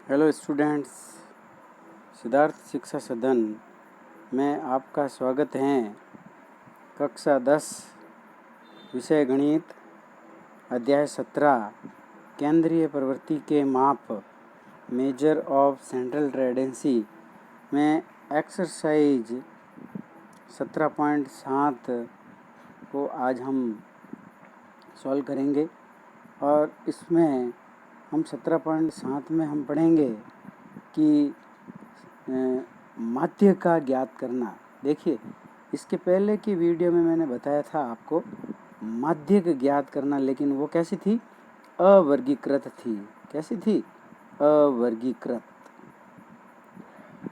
Hello students, Siddharth शिक्षा सदन में आपका स्वागत है। कक्षा 10 विषय गणित अध्याय 17 केंद्रीय प्रवृत्ति के माप मेजर ऑफ सेंट्रल टेंडेंसी में एक्सरसाइज 17.7 को आज हम सॉल्व करेंगे। और इसमें हम 17.7 में हम पढ़ेंगे कि माध्य का ज्ञात करना। देखिए, इसके पहले की वीडियो में मैंने बताया था आपको माध्य का ज्ञात करना, लेकिन वो कैसी थी? अवर्गीकृत थी। कैसी थी? अवर्गीकृत।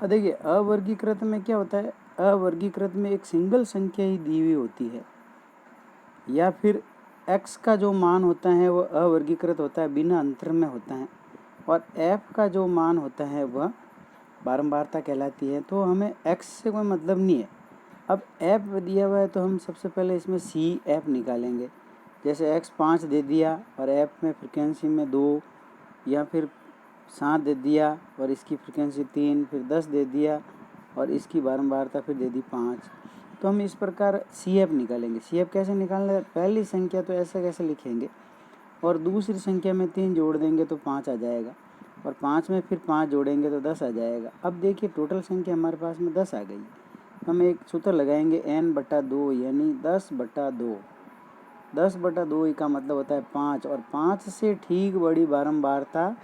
देखिए, अवर्गीकृत में क्या होता है? अवर्गीकृत में एक सिंगल संख्या ही दी हुई होती है, या फिर x का जो मान होता है वह अवर्गीकृत होता है, बिना अंतर में होता है, और f का जो मान होता है वह बारंबारता कहलाती है। तो हमें x से कोई मतलब नहीं है। अब f दिया हुआ है तो हम सबसे पहले इसमें सी एफ निकालेंगे। जैसे x 5 दे दिया और f में फ्रिक्वेंसी में 2, या फिर 7 दे दिया और इसकी फ्रिक्वेंसी 3, फिर 10 दे दिया और इसकी बारंबारता फिर दे दी 5। तो हम इस प्रकार सी एफ निकालेंगे। सी एफ कैसे निकालना है? पहली संख्या तो ऐसे कैसे लिखेंगे, और दूसरी संख्या में 3 जोड़ देंगे तो 5 आ जाएगा, और 5 में फिर 5 जोड़ेंगे तो 10 आ जाएगा। अब देखिए, टोटल संख्या हमारे पास में 10 आ गई। हम एक सूत्र लगाएंगे n/2, यानी 10/2। 10/2 का मतलब होता है 5, और 5 से ठीक बड़ी बारंबारता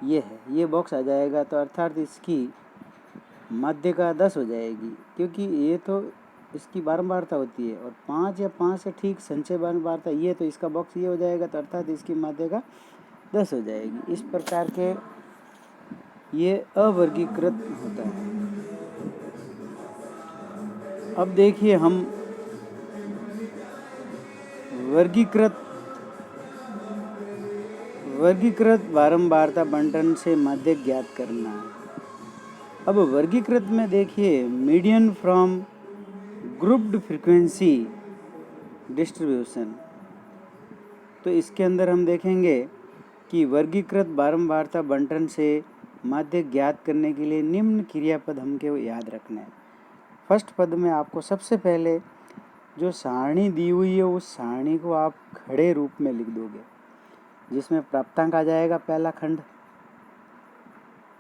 ये है, ये बॉक्स आ जाएगा। तो अर्थात इसकी माध्य का 10 हो जाएगी, क्योंकि ये तो इसकी बारंबारता होती है, और 5 या 5 से ठीक संचय बारंबारता ये, तो इसका बॉक्स ये हो जाएगा। तो अर्थात इसकी माध्य का 10 हो जाएगी। इस प्रकार के ये अवर्गीकृत होता है। अब देखिए, हम वर्गीकृत बारंबारता बंटन से माध्य ज्ञात करना है। अब वर्गीकृत में देखिए, median from grouped frequency distribution. तो इसके अंदर हम देखेंगे कि वर्गीकृत बारंबारता बंटन से माध्य ज्ञात करने के लिए निम्न क्रियापद हमको याद रखना है। फर्स्ट पद में आपको सबसे पहले जो सारणी दी हुई है उस सारणी को आप खड़े रूप में लिख दोगे, जिसमें प्राप्तांक आ जाएगा पहला खंड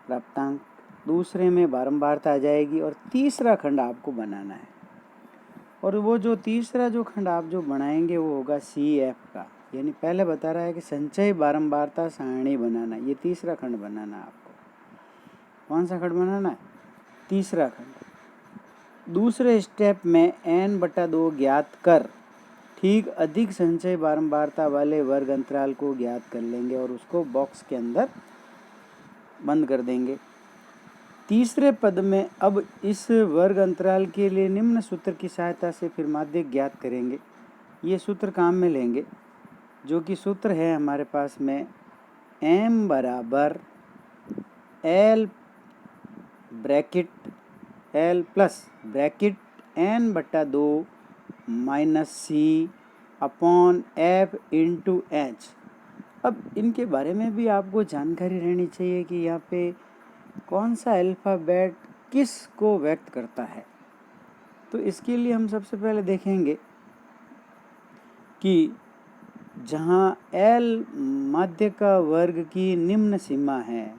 प्राप्तांक, दूसरे में बारंबारता आ जाएगी, और तीसरा खंड आपको बनाना है। और वो जो तीसरा जो खंड आप जो बनाएंगे वो होगा सी एफ का, यानी पहले बता रहा है कि संचय बारंबारता सारणी बनाना, ये तीसरा खंड बनाना है आपको। कौन सा खंड बनाना है? तीसरा खंड। दूसरे स्टेप में n/2 ज्ञात कर ठीक अधिक संचय बारंबारता वाले वर्ग अंतराल को ज्ञात कर लेंगे, और उसको बॉक्स के अंदर बंद कर देंगे। तीसरे पद में अब इस वर्ग अंतराल के लिए निम्न सूत्र की सहायता से फिर माध्य ज्ञात करेंगे। ये सूत्र काम में लेंगे, जो कि सूत्र है हमारे पास में m बराबर l bracket l plus bracket n/2 minus C upon f into H. अब इनके बारे में भी आपको जानकारी रहनी चाहिए कि यहाँ पे कौन सा अल्फ़ाबेट किस को व्यक्त करता है। तो इसके लिए हम सबसे पहले देखेंगे कि जहाँ L माध्य का वर्ग की निम्न सीमा है,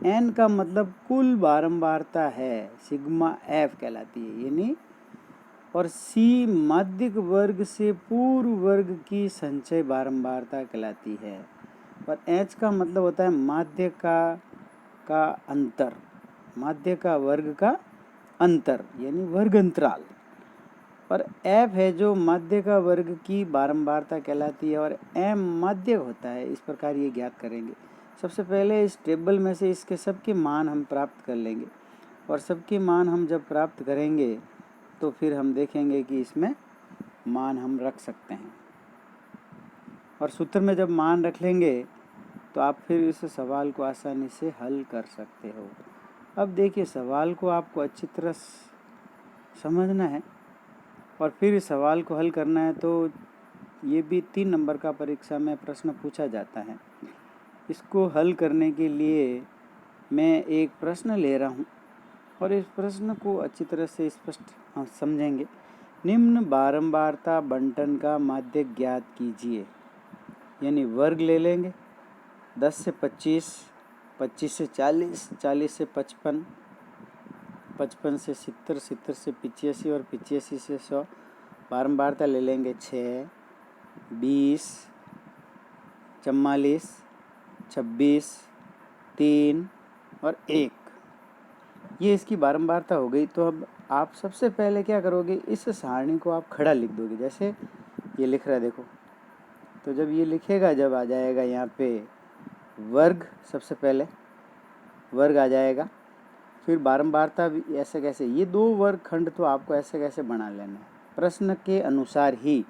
N का मतलब कुल बारंबारता है, सिग्मा F कहलाती है, यानी, और C माध्यक वर्ग से पूर्व वर्ग की संचय बारंबारता कहलाती है, और H का मतलब होता है माध्य का अंतर, माध्य का वर्ग का अंतर, यानी वर्ग अंतराल, और F है जो माध्य का वर्ग की बारंबारता कहलाती है, और M माध्य होता है। इस प्रकार ये ज्ञात करेंगे। सबसे पहले इस टेबल में से इसके सबके मान हम प्राप्त कर लेंगे, और सबके मान हम जब प्राप्त करेंगे तो फिर हम देखेंगे कि इसमें मान हम रख सकते हैं, और सूत्र में जब मान रख लेंगे तो आप फिर इस सवाल को आसानी से हल कर सकते हो। अब देखिए, सवाल को आपको अच्छी तरह समझना है और फिर इस सवाल को हल करना है। तो ये भी 3 नंबर का परीक्षा में प्रश्न पूछा जाता है। इसको हल करने के लिए मैं एक प्रश्न ले रहा हूँ और इस प्रश्न को अच्छी तरह से स्पष्ट हम समझेंगे। निम्न बारंबारता बंटन का माध्य ज्ञात कीजिए। यानी वर्ग ले लेंगे, 10 से 25, 25 से 40, 40 से 55, 55 से 70, 70 से 85 और 85 से 100। बारंबारता ले लेंगे 6, 20, 44, 26, 3 और 1। ये इसकी बारंबारता हो गई। तो अब आप सबसे पहले क्या करोगे, इस सारणी को आप खड़ा लिख दोगे। जैसे ये लिख रहा है देखो, तो जब ये लिखेगा, जब आ जाएगा यहाँ पे वर्ग, सबसे पहले वर्ग आ जाएगा, फिर बारंबारता भी ऐसे कैसे, ये 2 वर्ग खंड तो आपको ऐसे कैसे बना लेना है प्रश्न के अनुसार ही।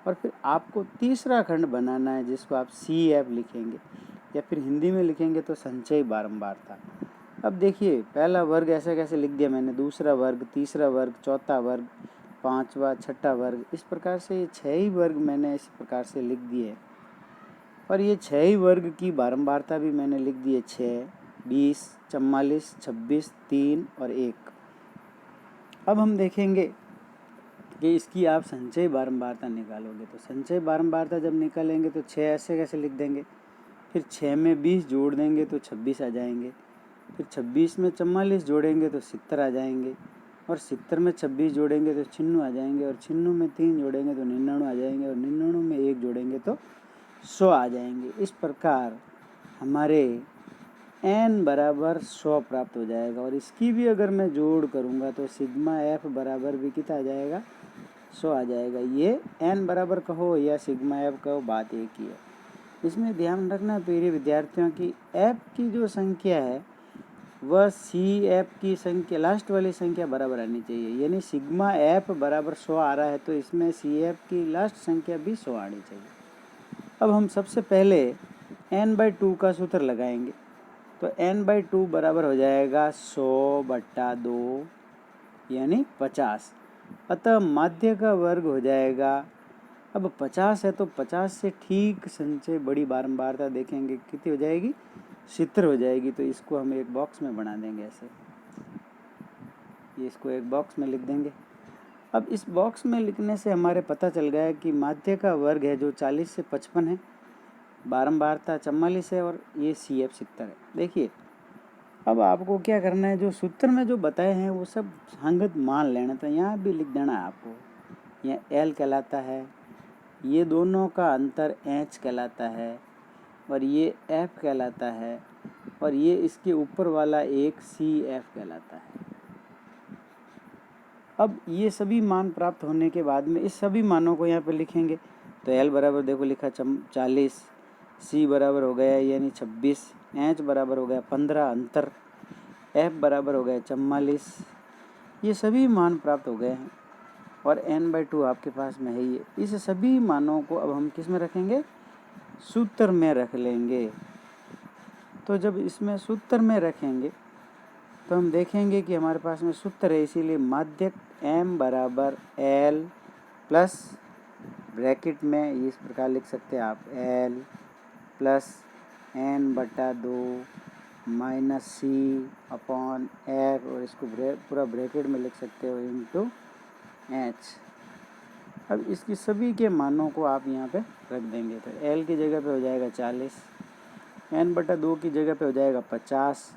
और फिर आपको तीसरा खंड बनाना है जिसको आप CF लिखेंगे या फिर हिंदी में लिखेंगे तो संचयी बारंबारता। अब देखिए, पहला वर्ग ऐसे कैसे लिख दिया मैंने, दूसरा वर्ग, तीसरा वर्ग, चौथा वर्ग, पांचवा, छठा वर्ग, इस प्रकार से ये 6 ही वर्ग मैंने इस प्रकार से लिख दिए। और ये 6 ही वर्ग की बारंबारता भी मैंने लिख दी है, 6, 20, 44, 26, 3 और 1। अब हम देखेंगे कि इसकी आप संचयी बारंबारता निकालोगे। तो संचयी बारंबारता जब निकालेंगे तो 6 ऐसे कैसे लिख देंगे, फिर 6 में 20 जोड़ देंगे तो 26 आ जाएंगे, फिर 26 में 44 जोड़ेंगे तो 70 आ जाएंगे, और 70 में 26 जोड़ेंगे तो 96 आ जाएंगे, और 96 में 3 जोड़ेंगे तो 99 आ जाएंगे, और 99 में 1 जोड़ेंगे तो 100 आ जाएंगे। इस प्रकार हमारे n बराबर 100 प्राप्त हो जाएगा। और इसकी भी अगर मैं जोड़ करूँगा तो सिग्मा f बराबर भी कितना आ जाएगा, 100 आ जाएगा। ये n बराबर कहो या सिग्मा f कहो, बात एक ही है। इसमें ध्यान रखना प्रिय विद्यार्थियों की f की जो संख्या है वह CF की संख्या, लास्ट वाली संख्या बराबर आनी चाहिए। यानी सिग्मा f बराबर 100 आ रहा है तो इसमें CF की लास्ट संख्या भी 100 आनी चाहिए। अब हम सबसे पहले n/2 का सूत्र लगाएंगे। तो n/2 बराबर हो जाएगा 100/2 यानी 50। अतः माध्य का वर्ग हो जाएगा, अब 50 है तो 50 से ठीक संचय बड़ी बारंबारता देखेंगे कितनी हो जाएगी, 70 हो जाएगी। तो इसको हम एक बॉक्स में बना देंगे ऐसे, ये इसको एक बॉक्स में लिख देंगे। अब इस बॉक्स में लिखने से हमारे पता चल गया कि माध्य का वर्ग है जो 40 से 55 है, बारंबारता 44 है और ये CF 70 है। देखिए, अब आपको क्या करना है, जो सूत्र में जो बताए हैं वो सब संगत मान लेना। तो यहाँ भी लिख देना है आपको, यहाँ L कहलाता है, ये दोनों का अंतर H कहलाता है, और ये F कहलाता है, और ये इसके ऊपर वाला एक CF कहलाता है। अब ये सभी मान प्राप्त होने के बाद में इस सभी मानों को यहाँ पे लिखेंगे। तो L बराबर देखो लिखा 40, C बराबर हो गया यानी 26, H बराबर हो गया 15 अंतर, F बराबर हो गया 44। ये सभी मान प्राप्त हो गए हैं और n/2 आपके पास में है ये। इस सभी मानों को अब हम किस में रखेंगे, सूत्र में रख लेंगे। तो जब इसमें सूत्र में रखेंगे तो हम देखेंगे कि हमारे पास में सूत्र है, इसीलिए माध्यक m बराबर L प्लस ब्रैकेट में इस प्रकार लिख सकते हैं आप, L plus n/2 minus C/F, और इसको पूरा ब्रैकेट में लिख सकते हो इंटू H। अब इसकी सभी के मानों को आप यहाँ पे रख देंगे। तो L की जगह पे हो जाएगा 40, n/2 की जगह पे हो जाएगा 50,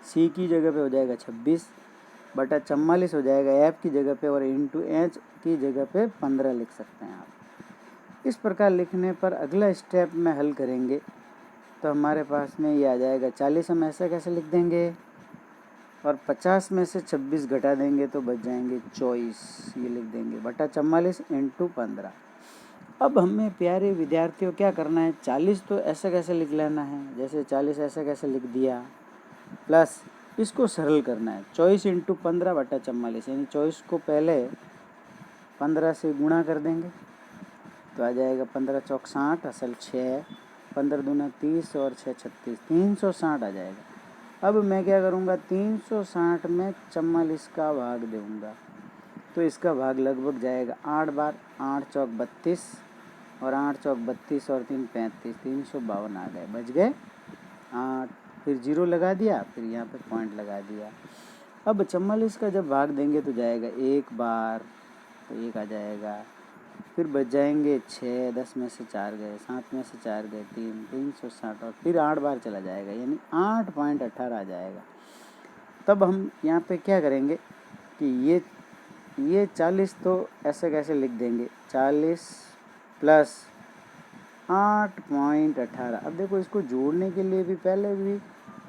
C की जगह पे हो जाएगा 26/44 हो जाएगा F की जगह पे, और इंटू H की जगह पे 15 लिख सकते हैं आप। इस प्रकार लिखने पर अगला स्टेप में हल करेंगे तो हमारे पास में ये आ जाएगा 40 हम ऐसे कैसे लिख देंगे, और 50 में से 26 घटा देंगे तो बच जाएंगे 24, ये लिख देंगे बटा 44 इंटू 15। अब हमें प्यारे विद्यार्थियों क्या करना है, 40 तो ऐसे कैसे लिख लेना है, जैसे 40 ऐसे कैसे लिख दिया, प्लस इसको सरल करना है 24 इंटू 15/44, यानी 24 को पहले 15 से गुणा कर देंगे तो आ जाएगा 15 चौक 60 असल 6, 15 दूना 30 और 6 36, 360 आ जाएगा। अब मैं क्या करूँगा, 360 में 44 का भाग दूँगा तो इसका भाग लगभग जाएगा 8 बार, 8 चौक 32 और 8 चौक 32 और 3 35, 352 आ गए, बच गए 8। फिर 0 लगा दिया, फिर यहाँ पे पॉइंट लगा दिया। अब 44 का जब भाग देंगे तो जाएगा 1 बार, तो 1 आ जाएगा। फिर बच जाएंगे 6, 10 में से 4 गए, 7 में से 4 गए 3, 360, और फिर 8 बार चला जाएगा, यानी 8.18 आ जाएगा। तब हम यहाँ पे क्या करेंगे कि ये 40 तो ऐसे कैसे लिख देंगे, 40 प्लस 8.18। अब देखो, इसको जोड़ने के लिए भी पहले भी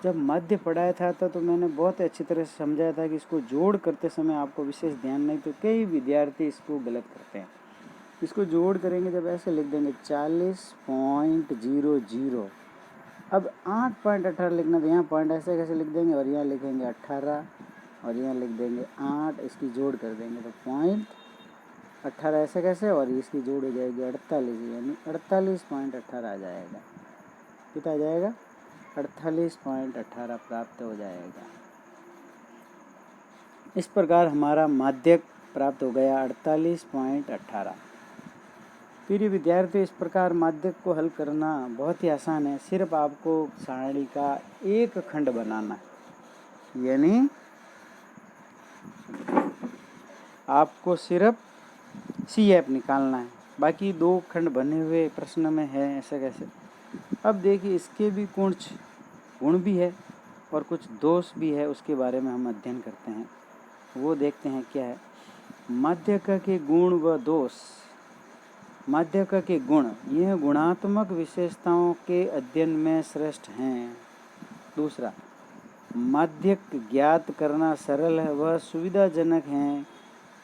जब मध्य पढ़ाया था तो मैंने बहुत अच्छी तरह से समझाया था कि इसको जोड़ करते समय आपको विशेष ध्यान नहीं, तो कई विद्यार्थी इसको गलत करते हैं। इसको जोड़ करेंगे जब ऐसे लिख देंगे 40.00। अब 8.18 लिखना, तो यहाँ पॉइंट ऐसे कैसे लिख देंगे, और यहाँ लिखेंगे 18, और यहाँ लिख देंगे 8, इसकी जोड़ कर देंगे तो 0.18 ऐसे कैसे, और इसकी जोड़ हो जाएगी 48, यानी 48.18 आ जाएगा। कितना आ जाएगा, 48.18 प्राप्त हो जाएगा। इस प्रकार हमारा माध्यक प्राप्त हो गया 48.18। प्रिय विद्यार्थी, इस प्रकार माध्यक को हल करना बहुत ही आसान है। सिर्फ आपको सारणी का एक खंड बनाना है, यानी आपको सिर्फ CF निकालना है। बाकी 2 खंड बने हुए प्रश्न में है, ऐसे कैसे। अब देखिए, इसके भी कुछ गुण भी है और कुछ दोष भी है, उसके बारे में हम अध्ययन करते हैं। वो देखते हैं क्या है। माध्यक के गुण व दोष। माध्यक के गुण, यह गुणात्मक विशेषताओं के अध्ययन में श्रेष्ठ हैं। दूसरा, माध्यक ज्ञात करना सरल है व सुविधाजनक है।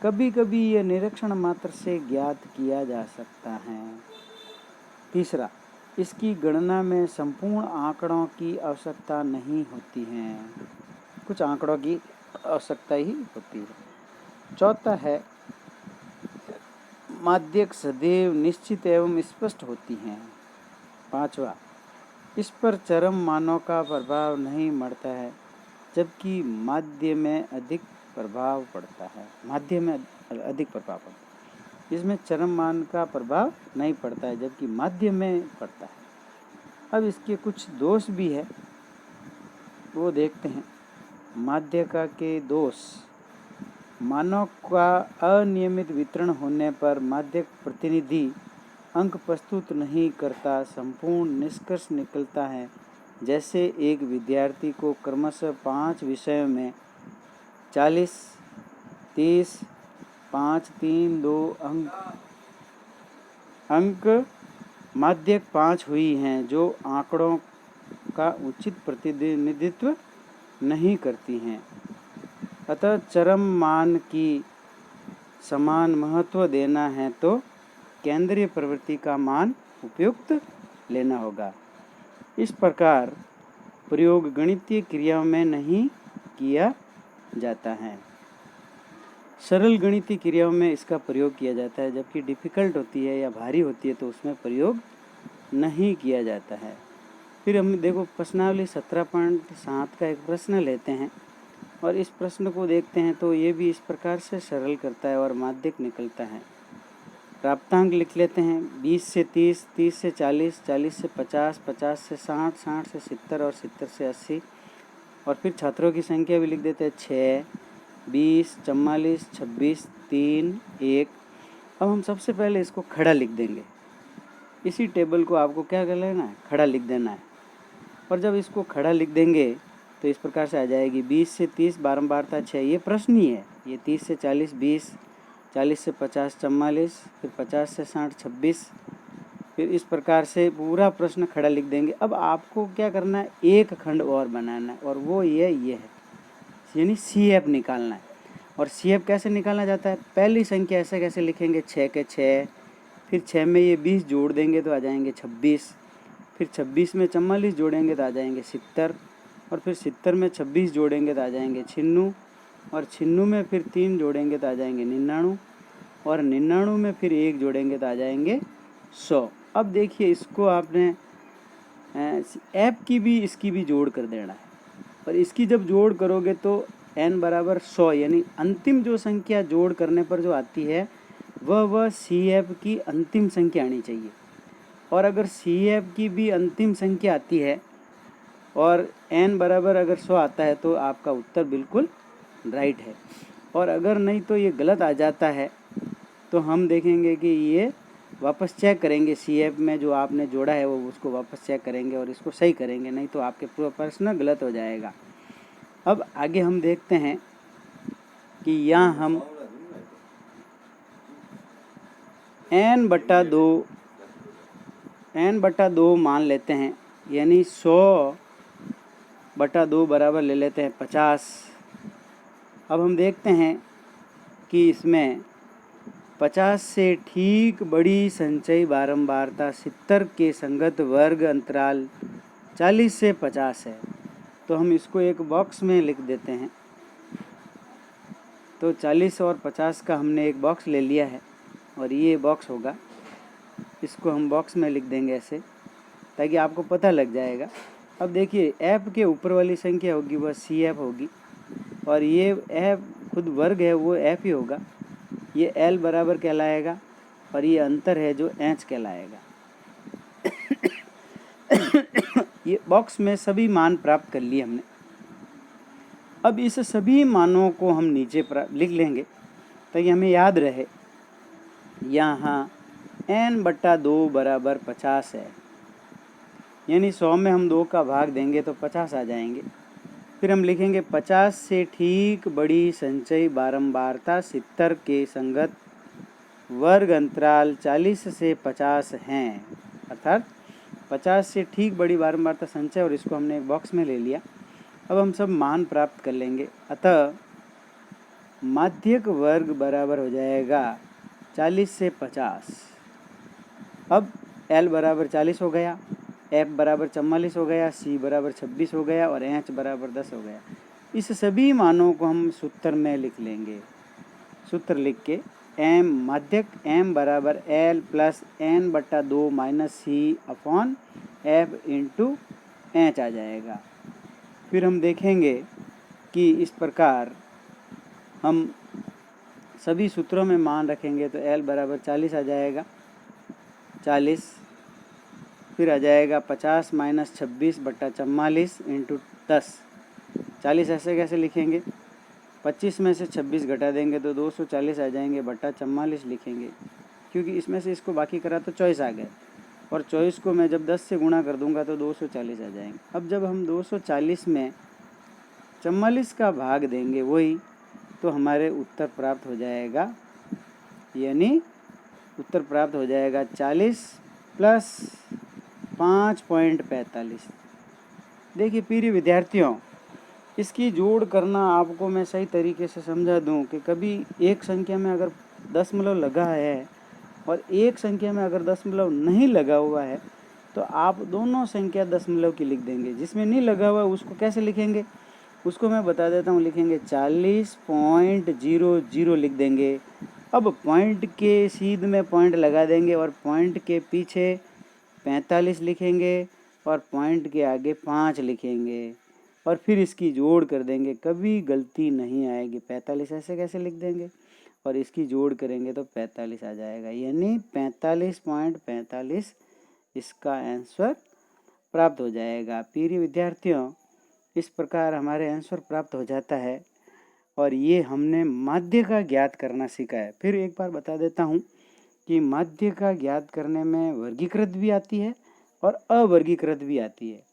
कभी कभी यह निरीक्षण मात्र से ज्ञात किया जा सकता है। तीसरा, इसकी गणना में संपूर्ण आंकड़ों की आवश्यकता नहीं होती है, कुछ आंकड़ों की आवश्यकता ही होती है। चौथा है, माध्यक सदैव निश्चित एवं स्पष्ट होती हैं। पांचवा, इस पर चरम मानों का प्रभाव नहीं पड़ता है, जबकि माध्य में अधिक प्रभाव पड़ता है। माध्य में अधिक प्रभाव पड़ता है, इसमें चरम मान का प्रभाव नहीं पड़ता है, जबकि माध्य में पड़ता है। अब इसके कुछ दोष भी है, वो देखते हैं। माध्यक के दोष। मानों का अनियमित वितरण होने पर माध्यक प्रतिनिधि अंक प्रस्तुत नहीं करता। संपूर्ण निष्कर्ष निकलता है, जैसे एक विद्यार्थी को क्रमशः 5 विषयों में 40, 30, 5, 3, 2 अंक माध्यक 5 हुई हैं, जो आंकड़ों का उचित प्रतिनिधित्व नहीं करती हैं। अतः चरम मान की समान महत्व देना है तो केंद्रीय प्रवृत्ति का मान उपयुक्त लेना होगा। इस प्रकार प्रयोग गणितीय क्रियाओं में नहीं किया जाता है। सरल गणितीय क्रियाओं में इसका प्रयोग किया जाता है, जबकि डिफ़िकल्ट होती है या भारी होती है तो उसमें प्रयोग नहीं किया जाता है। फिर हम देखो, प्रश्नावली 17.7 का एक प्रश्न लेते हैं और इस प्रश्न को देखते हैं तो ये भी इस प्रकार से सरल करता है और माध्यक निकलता है। प्राप्तांक लिख लेते हैं। 20 से 30, 30 से 40, 40 से 50, 50 से 60, 60 से 70 और 70 से 80। और फिर छात्रों की संख्या भी लिख देते हैं 6, 20, 44, 26, 3, 1। अब हम सबसे पहले इसको खड़ा लिख देंगे। इसी टेबल को आपको क्या कर लेना है, खड़ा लिख देना है। और जब इसको खड़ा लिख देंगे तो इस प्रकार से आ जाएगी। 20 से 30 बारंबारता 6, ये प्रश्न ही है। ये 30 से 40 20, 40 से 50 44, फिर 50 से 60 26। फिर इस प्रकार से पूरा प्रश्न खड़ा लिख देंगे। अब आपको क्या करना है, एक खंड और बनाना है, और वो ये है, यानी CF निकालना है। और CF कैसे निकालना जाता है, पहली संख्या ऐसे कैसे लिखेंगे, 6 के 6, फिर 6 में ये 20 जोड़ देंगे तो आ जाएंगे 26, फिर 26 में 44 जोड़ेंगे तो आ जाएंगे 70, और फिर 70 में 26 जोड़ेंगे तो आ जाएंगे 96, और 96 में फिर 3 जोड़ेंगे तो आ जाएंगे 99, और 99 में फिर 1 जोड़ेंगे तो आ जाएंगे 100। अब देखिए, इसको आपने ऐप की भी इसकी भी जोड़ कर देना है, और इसकी जब जोड़ करोगे तो n बराबर 100, यानी अंतिम जो संख्या जोड़ करने पर जो आती है वह CF की अंतिम संख्या आनी चाहिए। और अगर CF की भी अंतिम संख्या आती है और n बराबर अगर 100 आता है तो आपका उत्तर बिल्कुल राइट है, और अगर नहीं तो ये गलत आ जाता है तो हम देखेंगे कि ये वापस चेक करेंगे, सी एफ में जो आपने जोड़ा है वो उसको वापस चेक करेंगे और इसको सही करेंगे, नहीं तो आपके पूरा प्रश्न गलत हो जाएगा। अब आगे हम देखते हैं कि यहाँ हम n बटा 2 मान लेते हैं, यानी 100/2 बराबर ले लेते हैं 50। अब हम देखते हैं कि इसमें 50 से ठीक बड़ी संचयी बारंबारता 70 के संगत वर्ग अंतराल 40 से 50 है। तो हम इसको एक बॉक्स में लिख देते हैं। तो 40 और 50 का हमने एक बॉक्स ले लिया है और ये बॉक्स होगा, इसको हम बॉक्स में लिख देंगे ऐसे, ताकि आपको पता लग जाएगा। अब देखिए एफ के ऊपर वाली संख्या होगी वह सी एफ होगी, और ये एफ खुद वर्ग है वो एफ ही होगा, ये एल बराबर कहलाएगा, और ये अंतर है जो एच कहलाएगा। ये बॉक्स में सभी मान प्राप्त कर लिए हमने। अब इस सभी मानों को हम नीचे लिख लेंगे ताकि हमें याद रहे। यहाँ n/2 बराबर 50 है, यानी 100 में हम 2 का भाग देंगे तो 50 आ जाएंगे। फिर हम लिखेंगे 50 से ठीक बड़ी संचयी बारंबारता 70 के संगत वर्ग अंतराल 40 से 50 हैं, अर्थात 50 से ठीक बड़ी बारंबारता संचय, और इसको हमने एक बॉक्स में ले लिया। अब हम सब मान प्राप्त कर लेंगे। अतः माध्यक वर्ग बराबर हो जाएगा 40 से 50। अब L बराबर 40 हो गया, F बराबर 44 हो गया, C बराबर 26 हो गया और H बराबर 10 हो गया। इस सभी मानों को हम सूत्र में लिख लेंगे। सूत्र लिख के m माध्यक m बराबर L plus n/2 minus C/F into H आ जाएगा। फिर हम देखेंगे कि इस प्रकार हम सभी सूत्रों में मान रखेंगे तो L बराबर 40 आ जाएगा, 40, फिर आ जाएगा 50 माइनस 26/44 इंटू 10। 40 ऐसे कैसे लिखेंगे, 25 में से 26 घटा देंगे तो 240 आ जाएंगे, बटा 44 लिखेंगे, क्योंकि इसमें से इसको बाकी करा तो 24 आ गए, और 24 को मैं जब 10 से गुणा कर दूंगा तो 240 आ जाएंगे। अब जब हम 240 में 44 का भाग देंगे वही, तो हमारे उत्तर प्राप्त हो जाएगा, यानी उत्तर प्राप्त हो जाएगा 40 प्लस 5.45। देखिए प्रिय विद्यार्थियों, इसकी जोड़ करना आपको मैं सही तरीके से समझा दूं कि कभी एक संख्या में अगर दशमलव लगा है और एक संख्या में अगर दशमलव नहीं लगा हुआ है तो आप दोनों संख्या दशमलव की लिख देंगे। जिसमें नहीं लगा हुआ उसको कैसे लिखेंगे, उसको मैं बता देता हूँ। लिखेंगे 40.00 लिख देंगे। अब पॉइंट के सीध में पॉइंट लगा देंगे और पॉइंट के पीछे 45 लिखेंगे और पॉइंट के आगे 5 लिखेंगे और फिर इसकी जोड़ कर देंगे, कभी गलती नहीं आएगी। 45 ऐसे कैसे लिख देंगे और इसकी जोड़ करेंगे तो 45 आ जाएगा, यानी 45.45 इसका आंसर प्राप्त हो जाएगा। प्रिय विद्यार्थियों, इस प्रकार हमारे आंसर प्राप्त हो जाता है और ये हमने माध्य का ज्ञात करना सीखा है। फिर एक बार बता देता हूँ कि माध्य का ज्ञात करने में वर्गीकृत भी आती है और अवर्गीकृत भी आती है।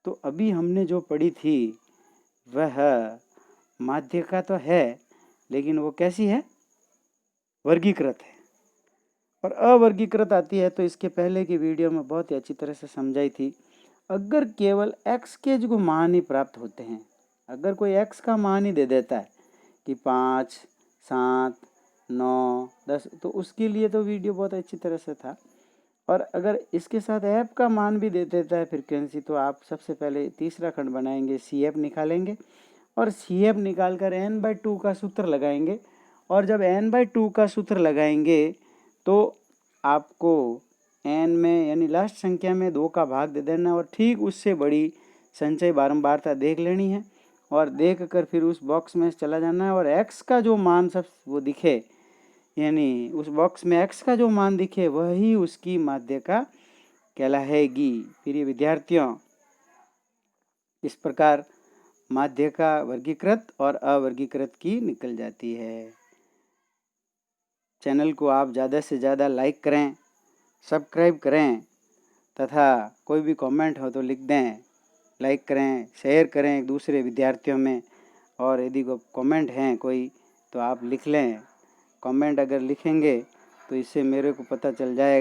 तो अभी हमने जो पढ़ी थी वह माध्य का तो है, लेकिन वो कैसी है, वर्गीकृत है। और अवर्गीकृत आती है तो इसके पहले की वीडियो में बहुत ही अच्छी तरह से समझाई थी। अगर केवल x के जो मान ही प्राप्त होते हैं, अगर कोई x का मान ही दे देता है कि 5, 7, 9, 10, तो उसके लिए तो वीडियो बहुत अच्छी तरह से था। और अगर इसके साथ f का मान भी दे देता है फ्रीक्वेंसी, तो आप सबसे पहले तीसरा खंड बनाएंगे, CF निकालेंगे और CF निकाल कर n/2 का सूत्र लगाएंगे। और जब n/2 का सूत्र लगाएंगे तो आपको n में यानी लास्ट संख्या में 2 का भाग दे देना और ठीक उससे बड़ी संचय बारंबारता देख लेनी है और देख कर फिर उस बॉक्स में चला जाना है और x का जो मान सब वो दिखे, यानी उस बॉक्स में x का जो मान दिखे वही उसकी माध्यका कहलाएगी। प्रिय विद्यार्थियों, इस प्रकार माध्य का वर्गीकृत और अवर्गीकृत की निकल जाती है। चैनल को आप ज़्यादा से ज़्यादा लाइक करें, सब्सक्राइब करें तथा कोई भी कमेंट हो तो लिख दें, लाइक करें, शेयर करें एक दूसरे विद्यार्थियों में। और यदि कोई कमेंट हैं कोई तो आप लिख लें। कमेंट अगर लिखेंगे तो इससे मेरे को पता चल जाएगा